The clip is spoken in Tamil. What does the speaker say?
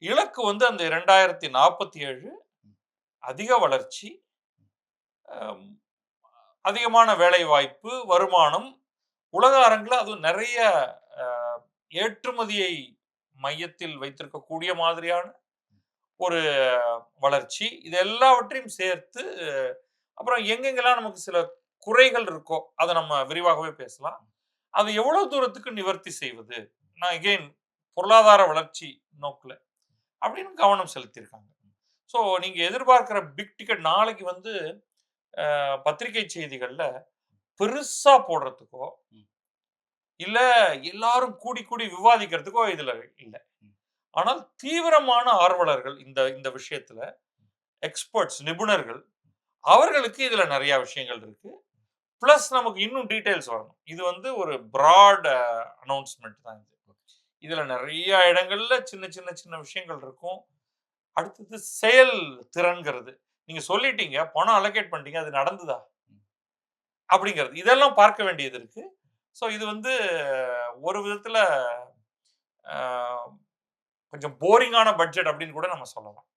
இலக்கு வந்து அந்த 2047 அதிக வளர்ச்சி, அம் அதிகமான வேலைவாய்ப்பு, வருமானம், உலக அரங்குல அதுவும் நெறைய அ ஏற்றுமதியை மையத்தில் வைத்திருக்கக்கூடிய மாதிரியான ஒரு வளர்ச்சி. இது எல்லாவற்றையும் சேர்த்து, அப்புறம் எங்கெங்கெல்லாம் நமக்கு சில குறைகள் இருக்கோ, அத நம்ம விரிவாகவே பேசலாம். அது எவ்வளவு தூரத்துக்கு நிவர்த்தி செய்வது? நான் அகைன் பொருளாதார வளர்ச்சி நோக்குல அப்படின்னு கவனம் செலுத்தியிருக்காங்க. ஸோ நீங்க எதிர்பார்க்கிற பிக் டிக்கெட் நாளைக்கு வந்து பத்திரிகை செய்திகள்ல பெருசா போடுறதுக்கோ, இல்ல எல்லாரும் கூடி கூடி விவாதிக்கிறதுக்கோ இதுல இல்ல. ஆனால் தீவிரமான ஆர்வலர்கள் இந்த இந்த விஷயத்துல எக்ஸ்பர்ட்ஸ் நிபுணர்கள் அவர்களுக்கு இதுல நெறைய விஷயங்கள் இருக்கு. பிளஸ் நமக்கு இன்னும் டீட்டெயில்ஸ் வரணும். இது வந்து ஒரு பிராட் அனவுன்ஸ்மென்ட் தான் இது. இதுல நெறைய இடங்கள்ல சின்ன சின்ன சின்ன விஷயங்கள் இருக்கும். அடுத்தது செயல் திறன்கிறது. நீங்க சொல்லிட்டீங்க, பணம் அலோகேட் பண்ணிட்டீங்க. அது நடந்ததா? அப்படிங்கிறது. இதெல்லாம் பார்க்க வேண்டியது இருக்கு. ஸோ இது வந்து ஒரு விதத்துல அ கொஞ்சம் போரிங்கான பட்ஜெட் அப்படின்னு கூட நம்ம சொல்லலாம்.